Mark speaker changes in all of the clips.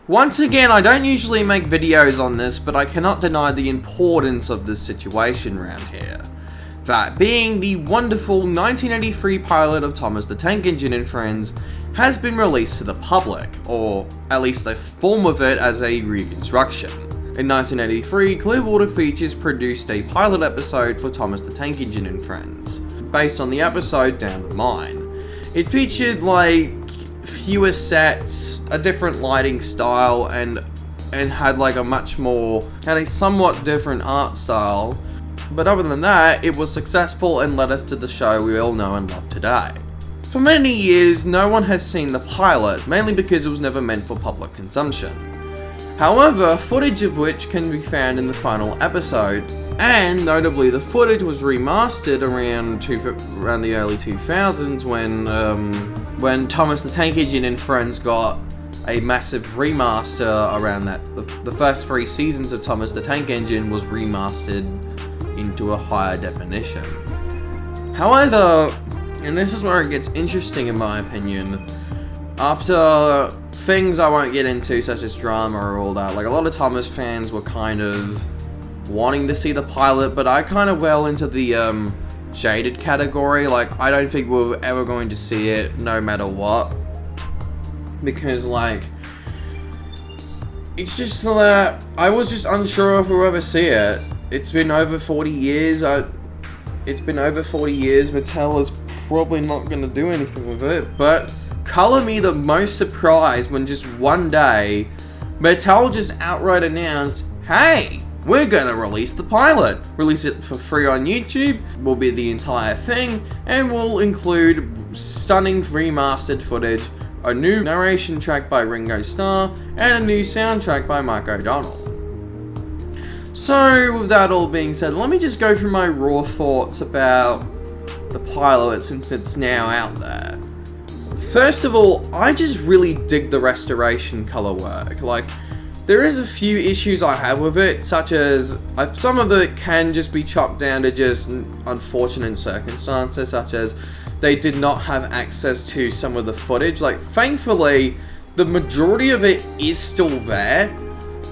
Speaker 1: Once again, I don't usually make videos on this, but I cannot deny the importance of this situation around here. That being, the wonderful 1983 pilot of Thomas the Tank Engine and Friends has been released to the public, or at least a form of it as a reconstruction. In 1983, Clearwater Features produced a pilot episode for Thomas the Tank Engine and Friends, based on the episode Down the Mine. It featured like fewer sets, a different lighting style, and had like had a somewhat different art style. But other than that, it was successful and led us to the show we all know and love today. For many years, no one has seen the pilot, mainly because it was never meant for public consumption. However, footage of which can be found in the final episode, and notably the footage was remastered around the early 2000s when Thomas the Tank Engine and Friends got a massive remaster around that. The first 3 seasons of Thomas the Tank Engine was remastered into a higher definition. However, and this is where it gets interesting in my opinion, after things I won't get into such as drama or all that, like a lot of Thomas fans were kind of wanting to see the pilot, but I kind of well into the shaded category. Like, I don't think we're ever going to see it no matter what, because like it's just that I was just unsure if we'll ever see it. It's been over 40 years. Mattel is probably not going to do anything with it, but color me the most surprised when just one day Mattel just outright announced, hey, we're gonna release the pilot. Release it for free on YouTube, will be the entire thing, and will include stunning remastered footage, a new narration track by Ringo Starr, and a new soundtrack by Mike O'Donnell. So, with that all being said, let me just go through my raw thoughts about the pilot since it's now out there. First of all, I just really dig the restoration color work. Like, there is a few issues I have with it, such as some of it can just be chopped down to just unfortunate circumstances, such as they did not have access to some of the footage. Like, thankfully, the majority of it is still there,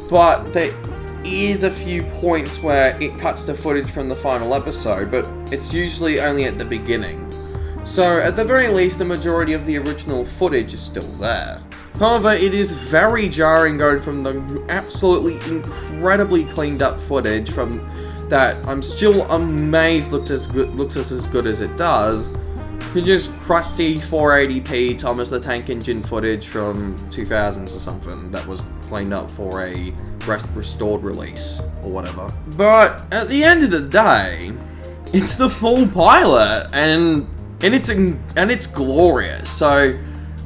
Speaker 1: but there is a few points where it cuts the footage from the final episode, but it's usually only at the beginning. So, at the very least, the majority of the original footage is still there. However, it is very jarring going from the absolutely incredibly cleaned up footage from that I'm still amazed looks as good as it does, to just crusty 480p Thomas the Tank Engine footage from 2000s or something that was cleaned up for a restored release or whatever. But at the end of the day, it's the full pilot and it's glorious. So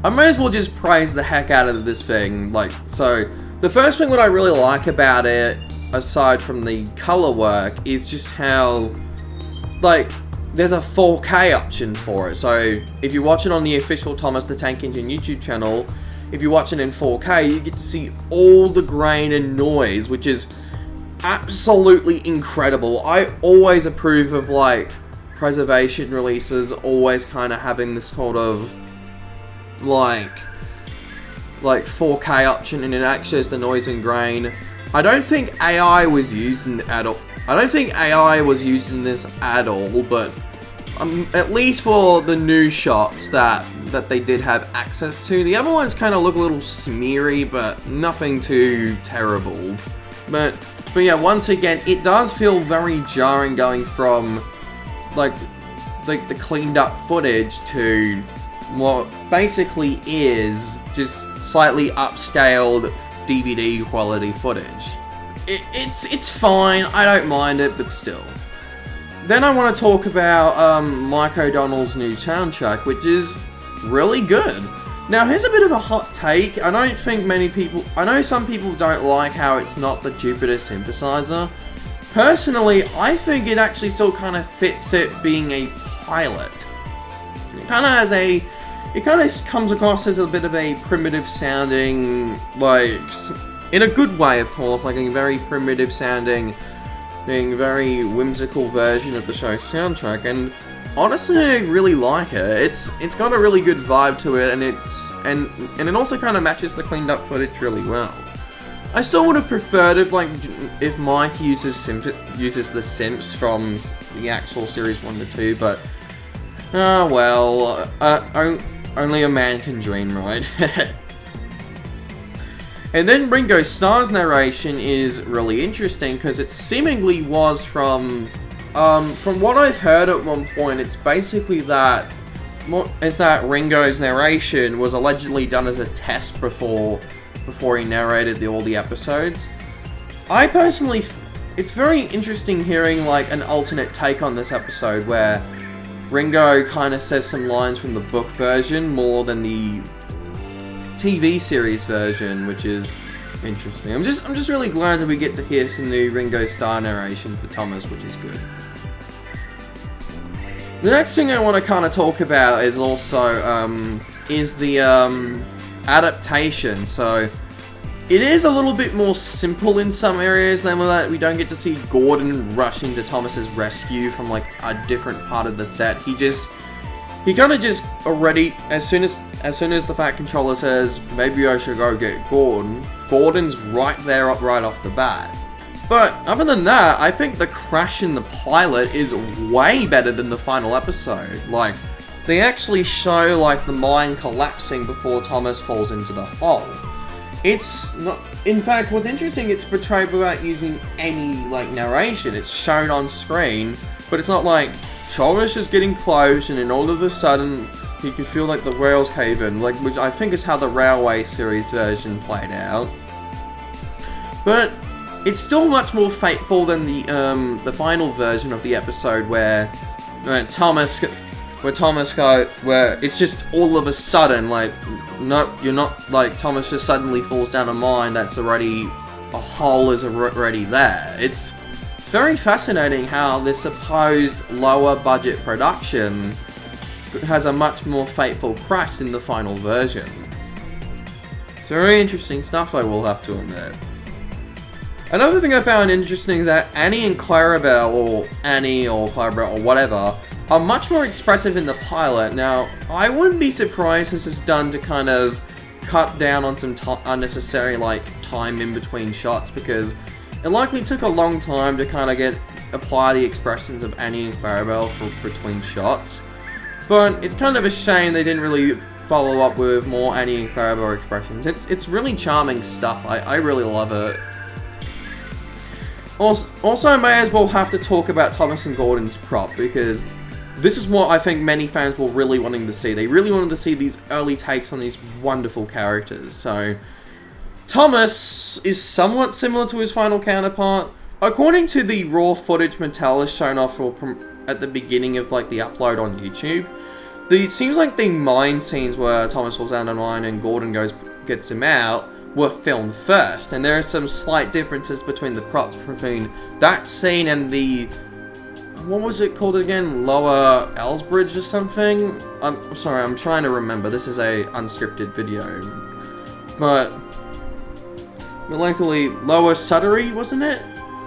Speaker 1: I may as well just praise the heck out of this thing. So the first thing that I really like about it, aside from the color work, is just how, there's a 4K option for it. So if you watch it on the official Thomas the Tank Engine YouTube channel, if you watch it in 4K, you get to see all the grain and noise, which is absolutely incredible. I always approve of, preservation releases, always kind of having this sort of, 4K option, and it actually has the noise and grain. I don't think AI was used in this at all, but at least for the new shots that they did have access to. The other ones kind of look a little smeary, but nothing too terrible. But yeah, once again, it does feel very jarring going from the cleaned up footage to what basically is just slightly upscaled DVD quality footage. It's fine, I don't mind it, but still. Then I want to talk about Mike O'Donnell's new soundtrack, which is really good. Now, here's a bit of a hot take. I know some people don't like how it's not the Jupiter synthesizer. Personally, I think it actually still kind of fits it being a pilot. It kind of comes across as a bit of a primitive sounding, in a good way, of course, a very primitive sounding, being very whimsical version of the show's soundtrack, and honestly, I really like it. It's got a really good vibe to it, and it also kind of matches the cleaned up footage really well. I still would have preferred if Mike uses the simps from the actual series 1 to 2, but well, only a man can dream, right? And then Ringo Starr's narration is really interesting because it seemingly was from what I've heard at one point, it's basically that Ringo's narration was allegedly done as a test before he narrated all the episodes. I personally, it's very interesting hearing like an alternate take on this episode where Ringo kind of says some lines from the book version more than the TV series version, which is interesting. I'm just really glad that we get to hear some new Ringo Starr narration for Thomas, which is good. The next thing I want to kind of talk about is also the adaptation. So it is a little bit more simple in some areas than that. We don't get to see Gordon rushing to Thomas's rescue from like a different part of the set. He kind of just already, as soon as the Fat Controller says, maybe I should go get Gordon, Gordon's right there right off the bat. But other than that, I think the crash in the pilot is way better than the final episode. Like, they actually show like the mine collapsing before Thomas falls into the hole. It's not, in fact, what's interesting, it's portrayed without using any like narration. It's shown on screen, but it's not like Thomas is getting close and then all of a sudden he can feel like the rails cave in, like, which I think is how the Railway series version played out. But it's still much more faithful than the final version of the episode where Thomas it's just all of a sudden, like, no, you're not, like, Thomas just suddenly falls down a mine that's already, a hole is already there. It's very fascinating how this supposed lower budget production has a much more faithful crash than the final version. It's very interesting stuff, I will have to admit. Another thing I found interesting is that Annie and Clarabelle, or Annie or Clarabelle or whatever, are much more expressive in the pilot. Now, I wouldn't be surprised this is done to kind of cut down on some unnecessary like time in between shots, because it likely took a long time to kind of apply the expressions of Annie and Clarabelle between shots. But it's kind of a shame they didn't really follow up with more Annie and Clarabelle expressions. It's really charming stuff. I really love it. Also, may as well have to talk about Thomas and Gordon's prop, because this is what I think many fans were really wanting to see. They really wanted to see these early takes on these wonderful characters. So, Thomas is somewhat similar to his final counterpart. According to the raw footage Mattel has shown off at the beginning of like the upload on YouTube, it seems like the mine scenes where Thomas falls down a mine and Gordon gets him out were filmed first, and there are some slight differences between the props between that scene and the, what was it called again? Lower Ellsbridge or something? I'm sorry, I'm trying to remember. This is a unscripted video. But luckily, Lower Sudbury, wasn't it?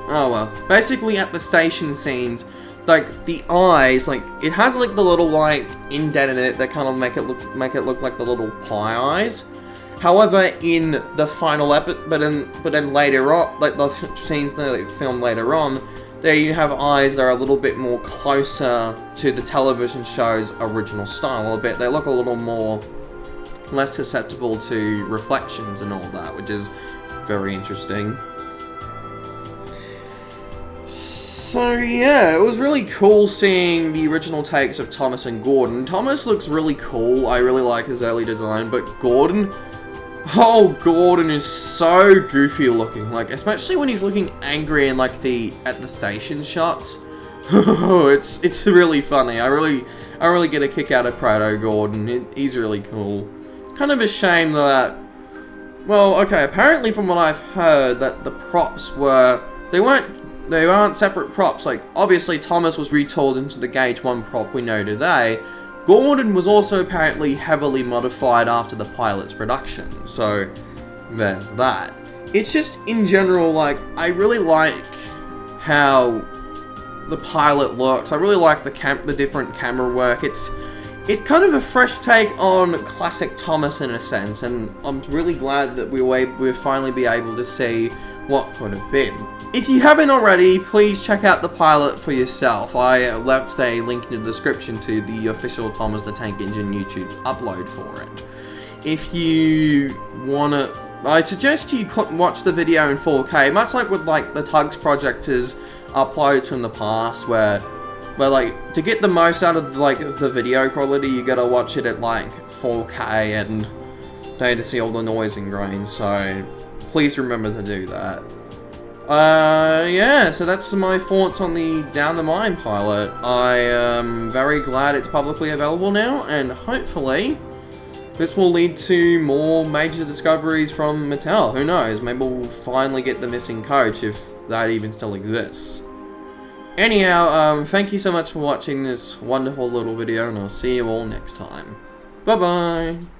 Speaker 1: Oh well. Basically, at the station scenes, like, the eyes, like, it has, like, the little, like, indent in it that kind of make it look like the little pie eyes. However, in the final episode, but then later on, like, the scenes that they filmed later on, there you have eyes that are a little bit more closer to the television show's original style a bit. They look a little more, less susceptible to reflections and all that, which is very interesting. So yeah, it was really cool seeing the original takes of Thomas and Gordon. Thomas looks really cool, I really like his early design, but Gordon, oh, Gordon is so goofy looking, like, especially when he's looking angry in, like, at the station shots. it's really funny. I really get a kick out of Prado Gordon. He's really cool. Kind of a shame that, well, okay, apparently from what I've heard, that the props they aren't separate props. Like, obviously Thomas was retooled into the Gauge 1 prop we know today. Gordon was also apparently heavily modified after the pilot's production, so there's that. It's just, in general, like, I really like how the pilot looks. I really like the different camera work. It's kind of a fresh take on classic Thomas in a sense, and I'm really glad that we'll finally be able to see what could have been. If you haven't already, please check out the pilot for yourself. I left a link in the description to the official Thomas the Tank Engine YouTube upload for it. If you wanna, I suggest you watch the video in 4K, much like with like the Tugs Project's uploads from the past, where like to get the most out of like the video quality, you gotta watch it at like 4K and don't to see all the noise and grain. So please remember to do that. Yeah, so that's my thoughts on the Down the Mine pilot. I am very glad it's publicly available now, and hopefully this will lead to more major discoveries from Mattel. Who knows, maybe we'll finally get the missing coach, if that even still exists. Anyhow, thank you so much for watching this wonderful little video, and I'll see you all next time. Bye bye!